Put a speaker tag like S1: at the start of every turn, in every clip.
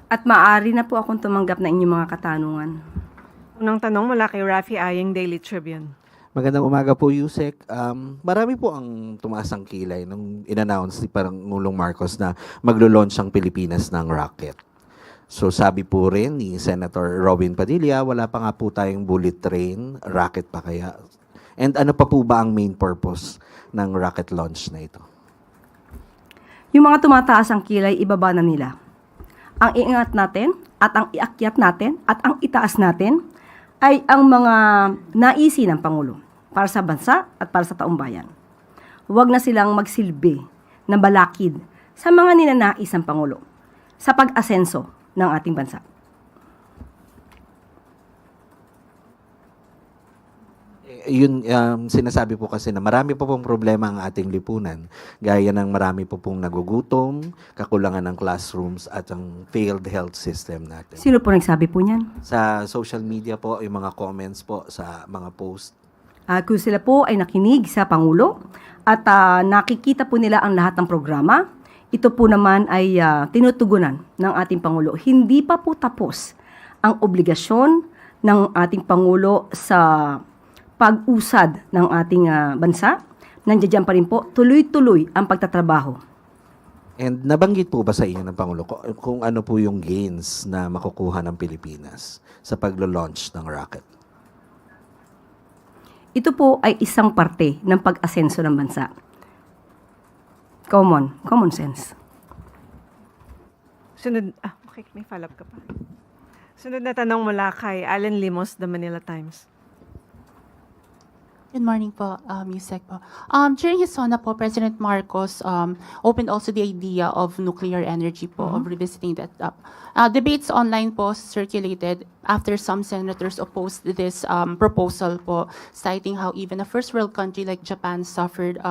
S1: At maaari na po akong tumanggap na inyong mga katanungan.
S2: Unang tanong mula kay Rafi Aying, Daily Tribune.
S3: Magandang umaga po, Yusek. Marami po ang tumaas ang kilay nung in-announce ni Pangulong Marcos na maglo-launch ang Pilipinas ng rocket. So sabi po rin ni Senator Robin Padilla, wala pa nga po tayong bullet train, rocket pa kaya. And ano pa po ba ang main purpose ng rocket launch na ito?
S1: Yung mga tumataas ang kilay, ibaba na nila. Ang iingat natin at ang iakyat natin at ang itaas natin ay ang mga naisi ng Pangulo para sa bansa at para sa taong bayan. Huwag na silang magsilbi na balakid sa mga ninanais ng Pangulo sa pag-asenso ng ating bansa.
S3: Yun, sinasabi po kasi na marami po pong problema ang ating lipunan. Gaya ng marami po pong nagugutom, kakulangan ng classrooms at ang failed health system natin.
S1: Sino po nagsabi po niyan?
S3: Sa social media po, yung mga comments po sa mga post.
S1: Kung sila po ay nakinig sa Pangulo at nakikita po nila ang lahat ng programa, ito po naman ay tinutugunan ng ating Pangulo. Hindi pa po tapos ang obligasyon ng ating Pangulo sa pag-usad ng ating bansa. Nandiyan pa rin po, tuloy-tuloy ang pagtatrabaho.
S3: And nabanggit po ba sa inyo ng Pangulo kung ano po yung gains na makukuha ng Pilipinas sa paglo-launch ng rocket?
S1: Ito po ay isang parte ng pag-asenso ng bansa. Common sense.
S2: Sunod, okay, may follow-up ka pa. Sunod na tanong mula kay Alan Limos, The Manila Times.
S4: Good morning po, Yusek po. During his SONA po, President Marcos opened also the idea of nuclear energy po, of revisiting that up. Debates online po circulated after some senators opposed this proposal po, citing how even a first world country like Japan suffered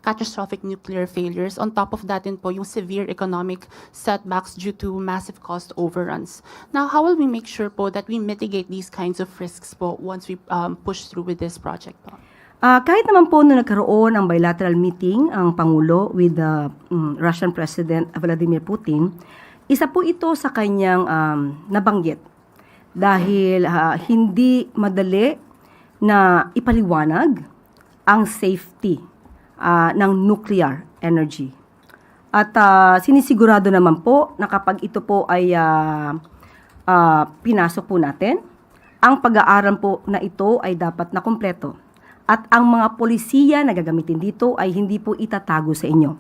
S4: catastrophic nuclear failures. On top of that din po, yung severe economic setbacks due to massive cost overruns. Now, how will we make sure po that we mitigate these kinds of risks po once we push through with this project po?
S1: Kahit naman po nung nagkaroon ng bilateral meeting ang Pangulo with the Russian President Vladimir Putin, isa po ito sa kanyang nabanggit dahil hindi madali na ipaliwanag ang safety ng nuclear energy. At sinisigurado naman po na kapag ito po ay pinasok po natin, ang pag-aaral po na ito ay dapat na kumpleto. At ang mga polisiya na gagamitin dito ay hindi po itatago sa inyo.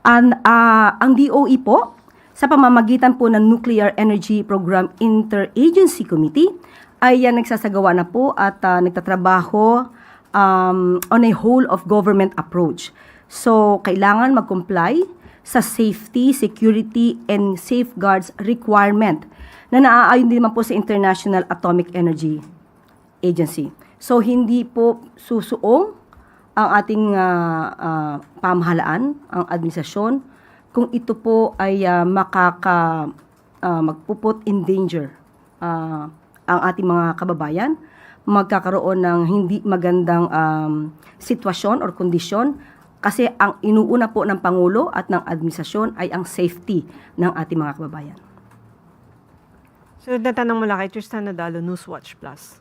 S1: Ang DOE po, sa pamamagitan po ng Nuclear Energy Program Interagency Committee, ay nagsasagawa na po at nagtatrabaho on a whole of government approach. So, kailangan mag-comply sa safety, security, and safeguards requirement na naaayon din naman po sa International Atomic Energy Agency. So, hindi po susuong ang ating pamahalaan, ang administrasyon, kung ito po ay magpuput in danger ang ating mga kababayan, magkakaroon ng hindi magandang sitwasyon or kondisyon, kasi ang inuuna po ng Pangulo at ng administrasyon ay ang safety ng ating mga kababayan.
S2: Sunod na tanong mula kay Tristan Nadalo, Newswatch Plus.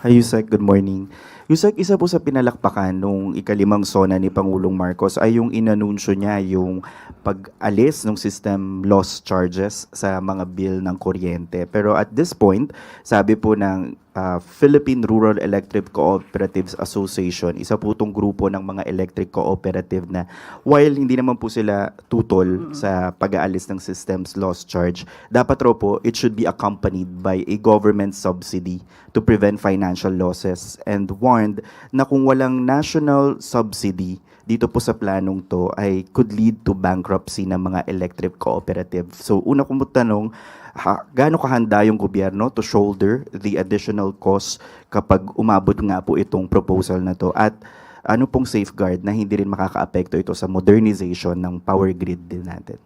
S5: Hi, Yusek. Good morning. Yusek, isa po sa pinalakpakan nung ikalimang SONA ni Pangulong Marcos ay yung inanunsyo niya yung pag-alis ng system loss charges sa mga bill ng kuryente. Pero at this point, sabi po ng Philippine Rural Electric Cooperatives Association, isa po itong grupo ng mga electric cooperative na while hindi naman po sila tutol sa pag-aalis ng systems loss charge, dapat raw po it should be accompanied by a government subsidy to prevent financial losses, and warned na kung walang national subsidy dito po sa planong to ay could lead to bankruptcy ng mga electric cooperative. So una kong tanong, gaano kahanda yung gobyerno to shoulder the additional cost kapag umabot nga po itong proposal na to? At ano pong safeguard na hindi rin makakaapekto ito sa modernization ng power grid din natin?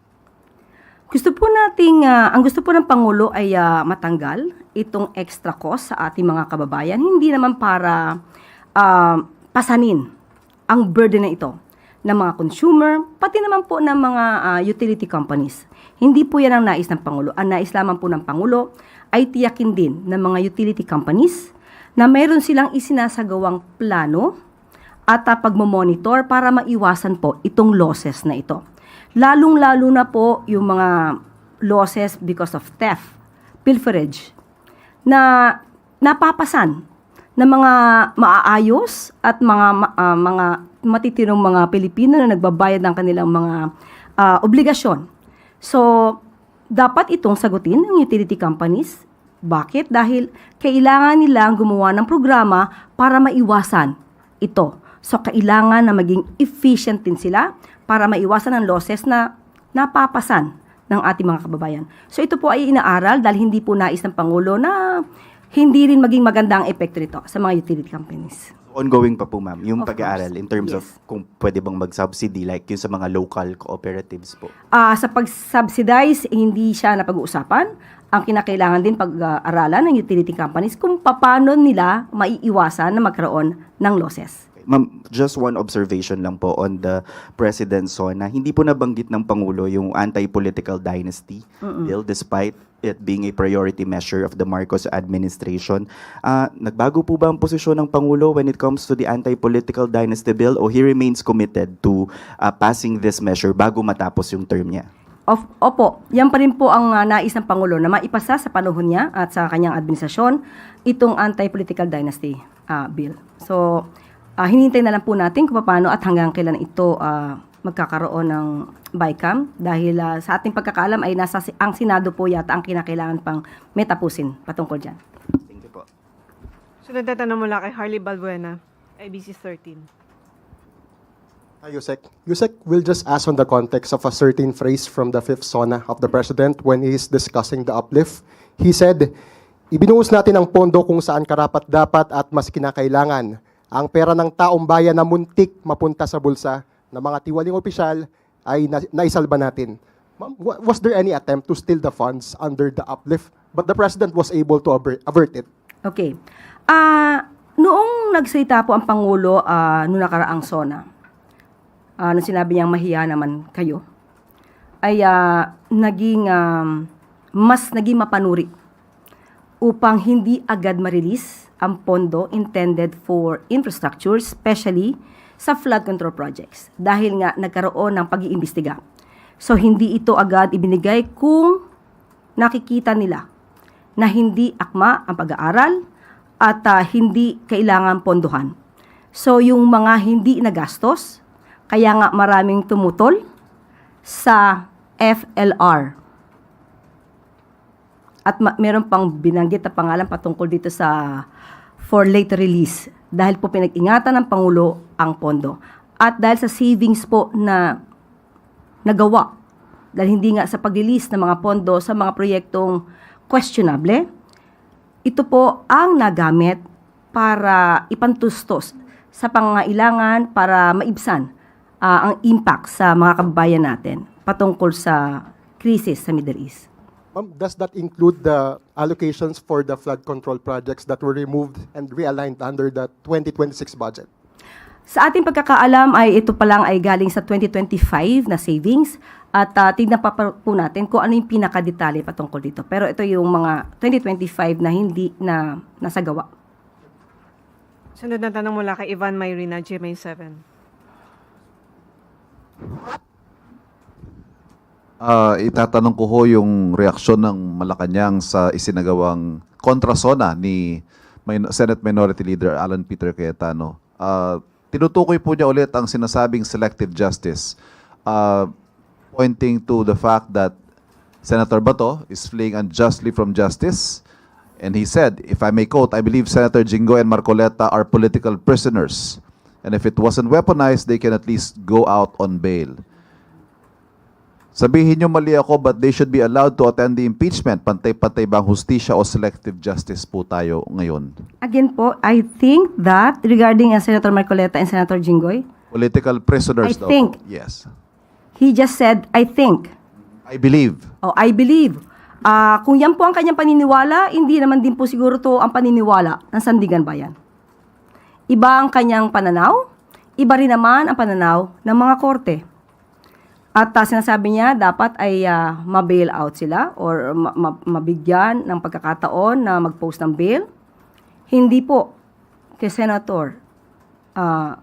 S1: Ang gusto po ng Pangulo ay matanggal itong extra cost sa ating mga kababayan. Hindi naman para pasanin ang burden na ito ng mga consumer, pati naman po ng mga utility companies. Hindi po yan ang nais ng Pangulo. Ang nais lamang po ng Pangulo ay tiyakin din ng mga utility companies na mayroon silang isinasagawang plano at pagmamonitor para maiwasan po itong losses na ito. Lalong-lalo na po yung mga losses because of theft, pilferage, na napapasan ng mga maaayos at mga matitirong mga Pilipino na nagbabayad ng kanilang mga obligasyon. So, dapat itong sagutin ng utility companies. Bakit? Dahil kailangan nilang gumawa ng programa para maiwasan ito. So, kailangan na maging efficient din sila para maiwasan ang losses na napapasan ng ating mga kababayan. So, ito po ay inaaral dahil hindi po nais ng Pangulo na hindi rin maging maganda ang epekto nito sa mga utility companies.
S5: Ongoing pa po, ma'am, yung
S1: Of
S5: pag-aaral
S1: course.
S5: in terms of
S1: Yes.
S5: kung pwede bang mag-subsidy like yung sa mga local cooperatives po.
S1: Sa pag-subsidize, hindi siya napag-uusapan. Ang kinakailangan din pag-aralan ng utility companies kung paano nila maiiwasan na magkaroon ng losses.
S5: Ma'am, just one observation lang po on the President's SONA. Hindi po nabanggit ng Pangulo yung anti-political dynasty bill despite it being a priority measure of the Marcos administration. Nagbago po ba ang posisyon ng Pangulo when it comes to the anti-political dynasty bill o he remains committed to passing this measure bago matapos yung term niya?
S1: Opo, yan pa rin po ang nais ng Pangulo na maipasa sa panahon niya at sa kanyang administrasyon itong anti-political dynasty bill. So, hinihintay na lang po natin kung paano at hanggang kailan ito magkakaroon ng BICAM dahil sa ating pagkakaalam ay ang Senado po yata ang kinakailangan pang metapusin patungkol dyan.
S5: Thank you po.
S2: Sunod na tanong mula kay Harley Balbuena, IBC 13.
S6: Hi, Yusek. Yusek will just ask on the context of a certain phrase from the fifth SONA of the President when he is discussing the uplift. He said, ibinuhos natin ang pondo kung saan karapat-dapat at mas kinakailangan. Ang pera ng taong bayan na muntik mapunta sa bulsa ng mga tiwaling opisyal ay naisalba natin. Ma'am, was there any attempt to steal the funds under the uplift? But the President was able to avert it.
S1: Okay. Noong nagsalita po ang Pangulo noong nakaraang SONA, nung sinabi niyang mahiya naman kayo, ay mas naging mapanuri upang hindi agad ma-release ang pondo intended for infrastructure, especially sa flood control projects. Dahil nga nagkaroon ng pag-iimbestiga. So, hindi ito agad ibinigay kung nakikita nila na hindi akma ang pag-aaral at hindi kailangan pondohan. So, yung mga hindi nagastos, kaya nga maraming tumutol sa FLR. At meron pang binanggit na pangalan patungkol dito sa for later release dahil po pinag-ingatan ng Pangulo ang pondo. At dahil sa savings po na nagawa, dahil hindi nga sa pag-release ng mga pondo sa mga proyektong questionable, ito po ang nagamit para ipantustos sa pangangailangan para maibsan ang impact sa mga kababayan natin patungkol sa krisis sa Middle East.
S6: Ma'am, does that include the allocations for the flood control projects that were removed and realigned under the 2026 budget?
S1: Sa ating pagkakaalam ay ito pa lang ay galing sa 2025 na savings at tignan pa po natin kung ano yung pinakadetalye patungkol dito. Pero ito yung mga 2025 na hindi na nasagawa.
S2: Sunod na tanong mula kay Ivan Mayrina, GMA 7.
S7: Itatanong ko ho yung reaksyon ng Malacanang sa isinagawang kontrasona ni Senate Minority Leader Alan Peter Cayetano. Tinutukoy po niya ulit ang sinasabing selective justice, pointing to the fact that Senator Bato is fleeing unjustly from justice. And he said, if I may quote, I believe Senator Jinggoy and Marcoleta are political prisoners. And if it wasn't weaponized, they can at least go out on bail. Sabihin nyo mali ako, but they should be allowed to attend the impeachment. Pantay-pantay bang hustisya o selective justice po tayo ngayon?
S1: Again po, I think that regarding Senator Marcoleta and Senator Jinggoy,
S7: Political prisoners
S1: I
S7: daw
S1: think.
S7: po. Yes.
S1: he just said, I think.
S7: I believe.
S1: O, I believe. Kung yan po ang kanyang paniniwala, hindi naman din po siguro to ang paniniwala ng Sandigan Bayan. Iba ang kanyang pananaw, Iba rin naman ang pananaw ng mga korte. At sinasabi niya dapat ay ma-bail out sila or mabigyan ng pagkakataon na mag-post ng bail. Hindi po kay Senator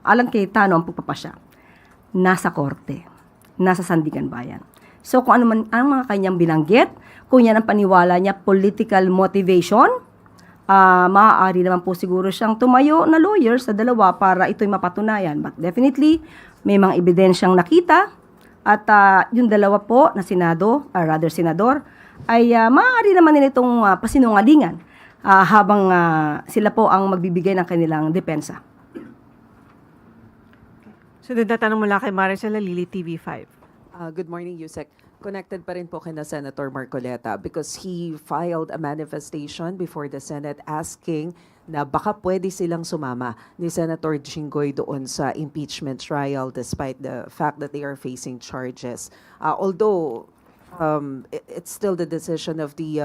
S1: Alan Cayetano ang pagpapasya. Nasa korte. Nasa Sandigan Bayan. So kung ano man ang mga kanyang binanggit, kung yan ang paniwala niya political motivation, maaari naman po siguro siyang tumayo na lawyer sa dalawa para ito'y mapatunayan. But definitely, may mga ebidensyang nakita at yung dalawa po na senador, ay maaari naman nila itong pasinungalingan habang sila po ang magbibigay ng kanilang depensa.
S2: Sunod na tanong mula kay Maricel Lili, TV5.
S8: Good morning, Yusek. Connected pa rin po kina Senator Marcoleta because he filed a manifestation before the Senate asking na baka pwede silang sumama ni Senator Jinggoy doon sa impeachment trial despite the fact that they are facing charges. Although it's still the decision of the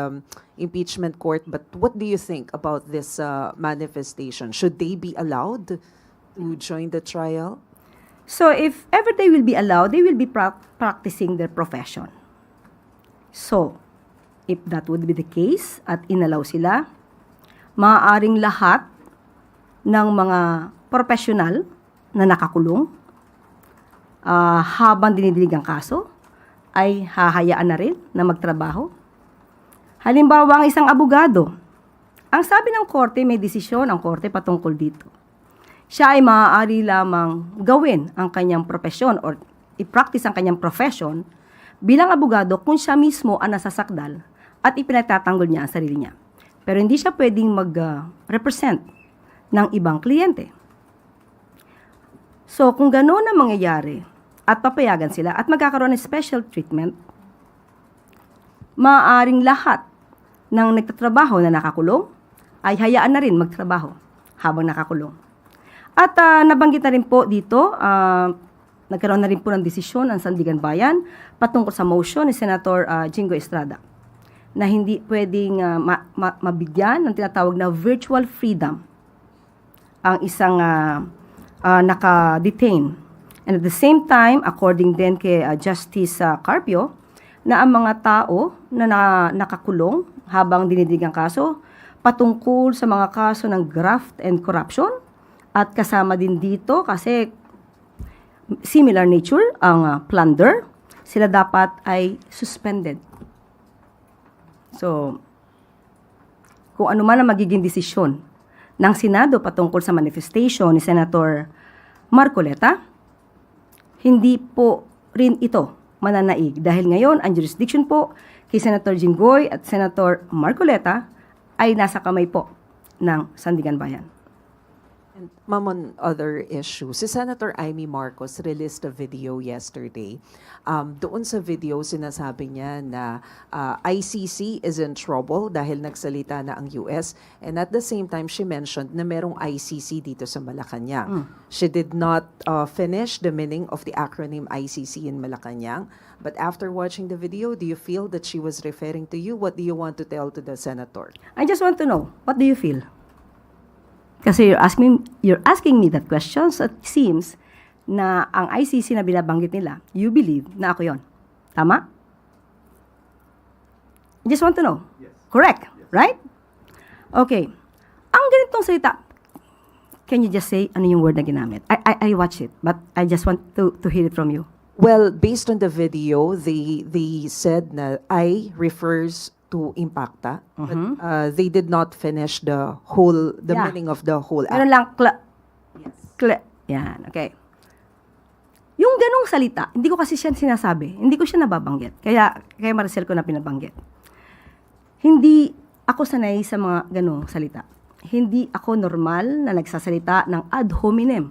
S8: impeachment court, but what do you think about this manifestation? Should they be allowed to join the trial?
S1: So if ever they will be allowed, they will be practicing their profession. So, if that would be the case at inalaw sila, maaaring lahat ng mga professional na nakakulong habang dinidinig ang kaso ay hahayaan na rin na magtrabaho. Halimbawa, ang isang abogado, ang sabi ng korte, may desisyon ang korte patungkol dito. Siya ay maaari lamang gawin ang kanyang profesyon or i-practice ang kanyang profession bilang abogado kung siya mismo ang nasasakdal at ipinatatanggol niya ang sarili niya. Pero hindi siya pwedeng mag-represent ng ibang kliyente. So, kung gano'n ang mangyayari at papayagan sila at magkakaroon ng special treatment, maaaring lahat ng nagtatrabaho na nakakulong ay hayaan na rin magtrabaho habang nakakulong. At nabanggit na rin po dito, nagkaroon na rin po ng desisyon ang Sandigan Bayan patungkol sa motion ni Senator Jinggoy Estrada na hindi pwedeng mabigyan ng tinatawag na virtual freedom ang isang naka-detain. And at the same time, according din kay Justice Carpio, na ang mga tao na nakakulong habang dinidig ang kaso patungkol sa mga kaso ng graft and corruption at kasama din dito kasi similar nature ang plunder, sila dapat ay suspended. So, kung ano man ang magiging desisyon ng Senado patungkol sa manifestation ni Senator Marcoleta, hindi po rin ito mananaig dahil ngayon ang jurisdiction po kay Senator Jinggoy at Senator Marcoleta ay nasa kamay po ng Sandigan Bayan.
S8: And ma'am, on other issues, si Senator Amy Marcos released a video yesterday. Doon sa video, sinasabi niya na ICC is in trouble dahil nagsalita na ang US. And at the same time, she mentioned na merong ICC dito sa Malacanang. She did not finish the meaning of the acronym ICC in Malacanang. But after watching the video, do you feel that she was referring to you? What do you want to tell to the senator?
S1: I just want to know, what do you feel? Kasi you're asking me that question, so it seems na ang ICC na binabanggit nila, you believe na ako yon. Tama? I just want to know. Yes. Correct, yes. Right? Okay. Ang ganitong salita, can you just say ano yung word na ginamit? I watched it, but I just want to hear it from you.
S8: Well, based on the video, they said na I refers to Impacta, but they did not finish the
S1: Yeah.
S8: meaning of the whole
S1: Meron lang, yan, okay. Yung ganong salita, hindi ko kasi siya sinasabi, hindi ko siya nababanggit. Kaya Maricel ko na pinabanggit. Hindi ako sanay sa mga ganong salita. Hindi ako normal na nagsasalita ng ad hominem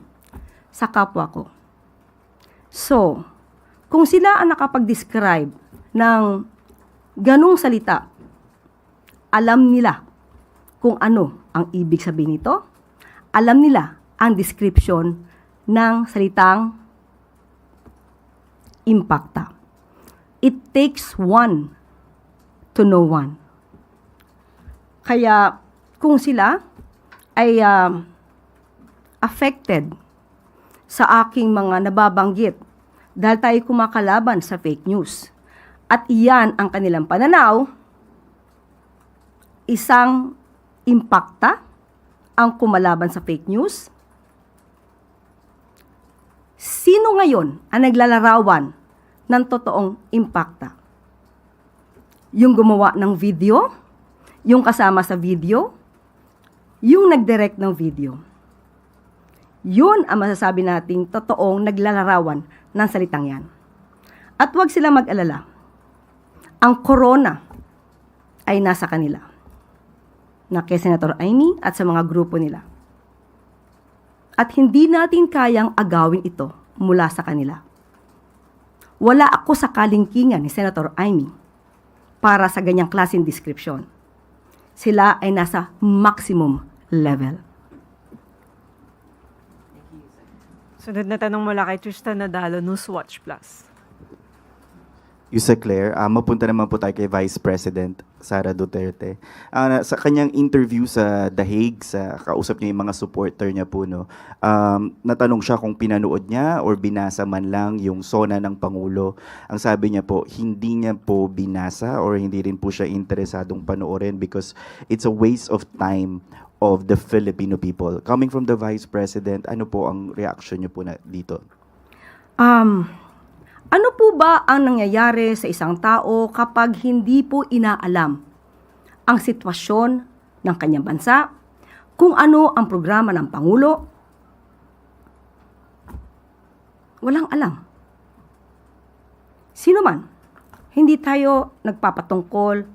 S1: sa kapwa ko. So, kung sila ang nakapag-describe ng ganong salita, alam nila kung ano ang ibig sabihin nito, alam nila ang description ng salitang Impacta. It takes one to know one. Kaya kung sila ay affected sa aking mga nababanggit dahil tayo kumakalaban sa fake news. At iyan ang kanilang pananaw, isang impakta ang kumalaban sa fake news. Sino ngayon ang naglalarawan ng totoong impakta? Yung gumawa ng video, yung kasama sa video, yung nag-direct ng video. Yun ang masasabi nating totoong naglalarawan ng salitang yan. At huwag sila mag-alala. Ang corona ay nasa kanila. Na kay Senator Amy at sa mga grupo nila. At hindi natin kayang agawin ito mula sa kanila. Wala ako sa kalingkingan ni Senator Amy para sa ganyang klaseng description. Sila ay nasa maximum level.
S2: Sunod na tanong mula kay Tristan Nadalo, Newswatch Plus.
S5: Yusek Claire, mapunta naman po tayo kay Vice President Sara Duterte. Sa kanyang interview sa The Hague, sa kausap niya yung mga supporter niya po, no, natanong siya kung pinanood niya or binasa man lang yung SONA ng Pangulo. Ang sabi niya po, hindi niya po binasa or hindi rin po siya interesadong panoorin because it's a waste of time of the Filipino people. Coming from the Vice President, ano po ang reaction niyo po na dito?
S1: Ano po ba ang nangyayari sa isang tao kapag hindi po inaalam ang sitwasyon ng kanyang bansa, kung ano ang programa ng Pangulo? Walang alam. Sino man, hindi tayo nagpapatungkol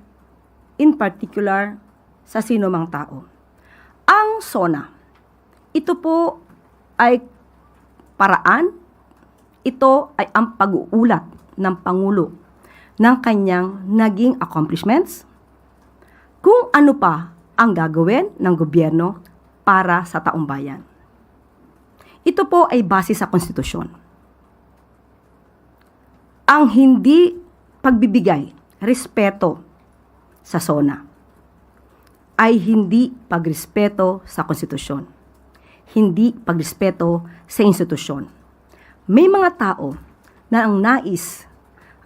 S1: in particular sa sino mang tao. Ang SONA, ito po ay paraan. Ito ay ang pag-uulat ng Pangulo ng kanyang naging accomplishments, kung ano pa ang gagawin ng gobyerno para sa taong bayan. Ito po ay base sa konstitusyon. Ang hindi pagbibigay respeto sa SONA ay hindi pagrespeto sa konstitusyon, hindi pagrespeto sa institusyon. May mga tao na ang nais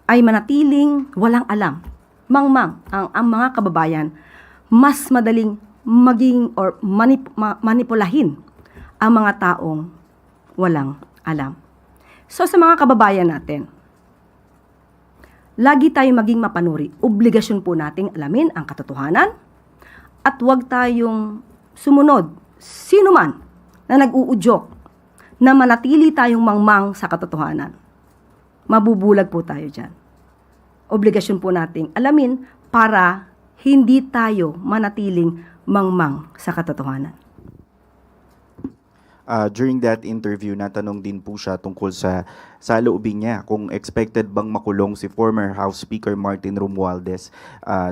S1: ay manatiling walang alam. Mangmang ang mga kababayan mas madaling maging or manipulahin ang mga taong walang alam. So sa mga kababayan natin, lagi tayong maging mapanuri. Obligasyon po nating alamin ang katotohanan at huwag tayong sumunod sino man na nag-uudyok na manatili tayong mangmang sa katotohanan. Mabubulag po tayo dyan. Obligasyon po nating alamin para hindi tayo manatiling mangmang sa katotohanan.
S5: During that interview, natanong din po siya tungkol sa loobin niya kung expected bang makulong si former House Speaker Martin Romualdez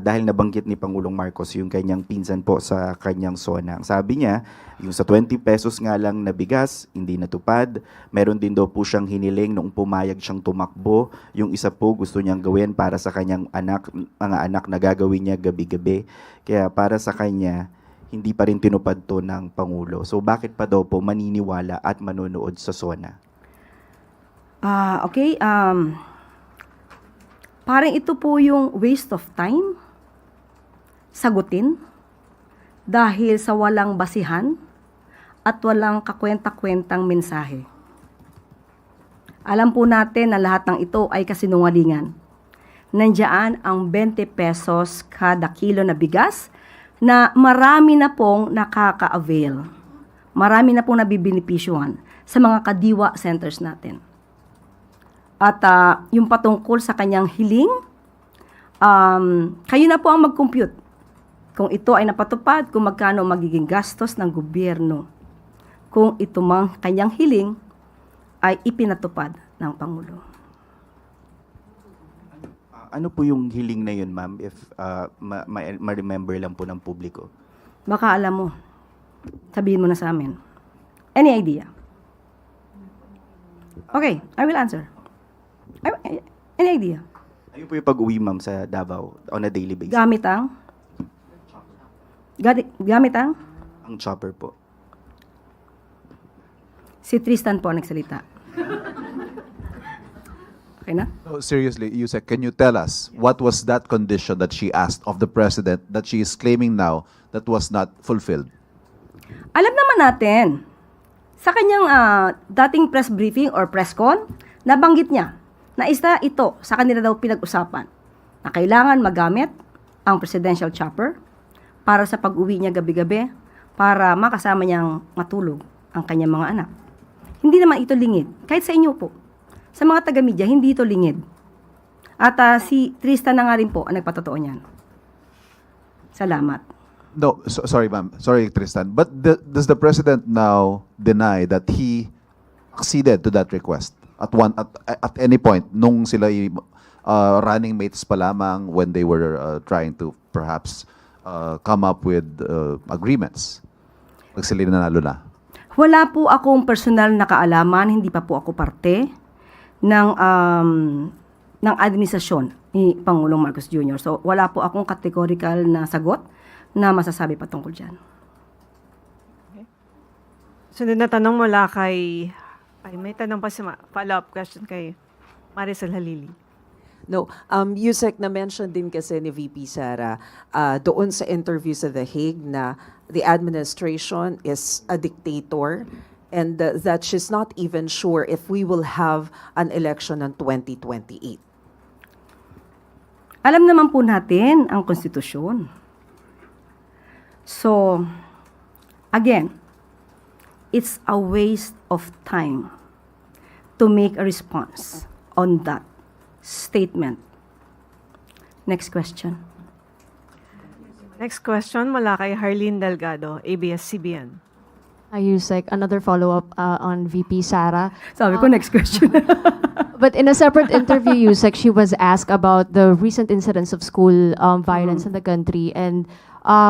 S5: dahil nabanggit ni Pangulong Marcos yung kanyang pinsan po sa kanyang SONA. Sabi niya, yung sa 20 pesos nga lang na bigas, hindi natupad. Meron din daw po siyang hiniling nung pumayag siyang tumakbo. Yung isa po gusto niyang gawin para sa kanyang mga anak na gagawin niya gabi-gabi. Kaya para sa kanya, hindi pa rin tinupad to ng Pangulo. So bakit pa daw po maniniwala at manonood sa SONA?
S1: Okay. Parang ito po yung waste of time sagutin dahil sa walang basihan at walang kakwenta-kwentang mensahe. Alam po natin na lahat ng ito ay kasinungalingan. Nandiyan ang 20 pesos kada kilo na bigas na marami na pong nakaka-avail. Marami na pong nabibinipisyuhan sa mga kadiwa centers natin. At yung patungkol sa kanyang hiling, kayo na po ang mag-compute. Kung ito ay napatupad, kung magkano magiging gastos ng gobyerno. Kung ito mang kanyang hiling ay ipinatupad ng Pangulo.
S5: Ano po yung hiling na yun, ma'am, if ma-remember lang po ng publiko?
S1: Baka alam mo. Sabihin mo na sa amin. Any idea? Okay, I will answer. Any idea?
S5: Ayun po yung pag-uwi, ma'am, sa Davao on a daily basis.
S1: Gamit ang
S5: Ang chopper po.
S1: Si Tristan po ang nagsalita. Okay na?
S7: No, seriously, Yusek, can you tell us what was that condition that she asked of the president that she is claiming now that was not fulfilled?
S1: Alam naman natin, sa kanyang dating press briefing or press con, nabanggit niya na isa ito sa kanila daw pinag-usapan na kailangan magamit ang presidential chopper para sa pag-uwi niya gabi-gabi para makasama niyang matulog ang kanyang mga anak. Hindi naman ito lingid. Kahit sa inyo po. Sa mga taga-media, hindi ito lingid. At si Tristan na nga rin po ang nagpatotoo niyan. Salamat.
S7: No, sorry, ma'am. Sorry, Tristan. But does the president now deny that he acceded to that request at any point nung sila running mates pa lamang when they were trying to perhaps come up with agreements? Pag sila nanalo na.
S1: Wala po akong personal na kaalaman, hindi pa po ako parte ng administrasyon ni Pangulong Marcos Jr. So wala po akong categorical na sagot na masasabi patungkol dyan.
S2: Sunod na tanong mula kay... Ay, may tanong pa si follow-up question kay Maricel Halili.
S8: No, Yusek, na-mention din kasi ni VP Sara doon sa interview sa The Hague na the administration is a dictator and that she's not even sure if we will have an election in 2028.
S1: Alam naman po natin ang konstitusyon. So, again, it's a waste of time to make a response on that statement. Next question.
S2: Next question mula kay Harleen Delgado, ABS-CBN.
S9: Yusek, another follow-up on VP Sara.
S1: Sabi ko, next question.
S9: But in a separate interview, Yusek, she was asked about the recent incidents of school violence in the country, and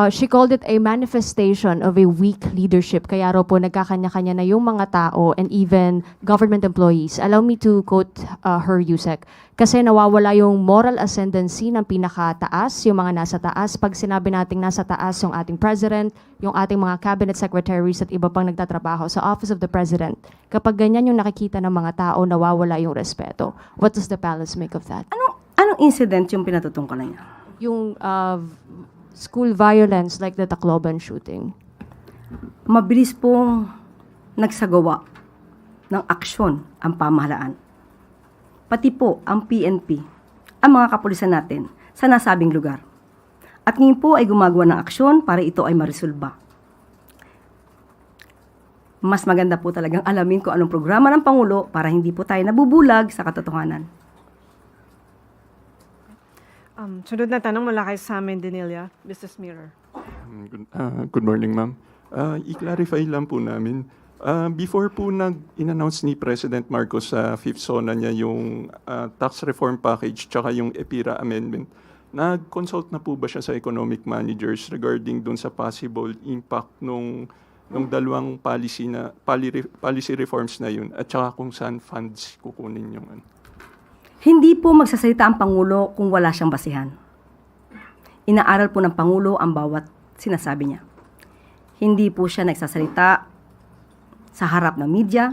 S9: she called it a manifestation of a weak leadership. Kaya raw po nagkakanya-kanya na yung mga tao and even government employees. Allow me to quote her, Yusek. Kasi nawawala yung moral ascendancy ng pinakataas, yung mga nasa taas. Pag sinabi nating nasa taas yung ating president, yung ating mga cabinet secretaries at iba pang nagtatrabaho sa Office of the President, kapag ganyan yung nakikita ng mga tao, nawawala yung respeto. What does the palace make of that?
S1: Anong incident yung pinatutungkulan niya?
S9: Yung school violence like the Tacloban shooting.
S1: Mabilis pong nagsagawa ng aksyon ang pamahalaan. Pati po ang PNP, ang mga kapulisan natin sa nasabing lugar. At ngayon po ay gumagawa ng aksyon para ito ay marisolba. Mas maganda po talagang alamin kung anong programa ng Pangulo para hindi po tayo nabubulag sa katotohanan.
S2: Sunod na tanong mula kay Sam Denilia, Business Mirror.
S10: Good morning, ma'am. I-clarify lang po namin. Before po in-announce ni President Marcos sa fifth SONA niya yung tax reform package tsaka yung EPIRA amendment, nag-consult na po ba siya sa economic managers regarding dun sa possible impact nung dalawang policy reforms na yun at tsaka kung saan funds kukunin yung ano?
S1: Hindi po magsasalita ang Pangulo kung wala siyang basihan. Inaaral po ng Pangulo ang bawat sinasabi niya. Hindi po siya nagsasalita sa harap ng media,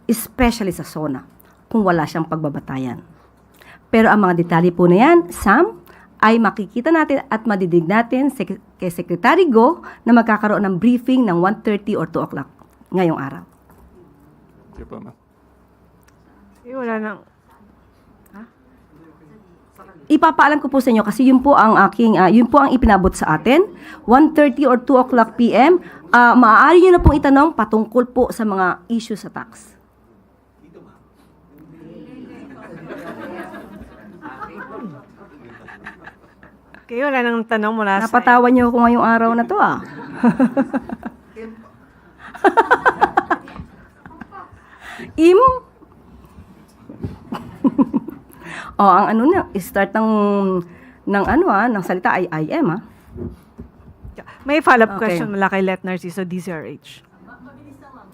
S1: especially sa SONA, kung wala siyang pagbabatayan. Pero ang mga detalye po na yan, Sam, ay makikita natin at madidig natin kay Secretary Go na magkakaroon ng briefing ng 1:30 or 2 o'clock ngayong araw.
S10: Sige po, ma'am.
S2: Wala nang...
S1: Ipapaalam ko po sa inyo kasi yun po ang ipinabot sa atin. 1:30 or 2 o'clock PM, maaari nyo na pong itanong patungkol po sa mga issue sa tax.
S2: Okay, wala nang tanong mula sa...
S1: Napatawa niyo ako ngayong araw na to Im? Ang ano na, start ng salita ay IM
S2: May follow-up
S1: Okay.
S2: question mula kay Let Narciso, DZRH.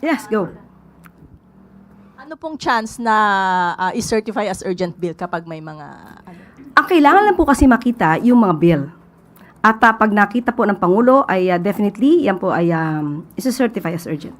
S1: Yes, go.
S11: Ano pong chance na i-certify as urgent bill kapag may mga...
S1: Ang kailangan lang po kasi makita yung mga bill. At pag nakita po ng Pangulo ay definitely yan po ay isa-certify as urgent.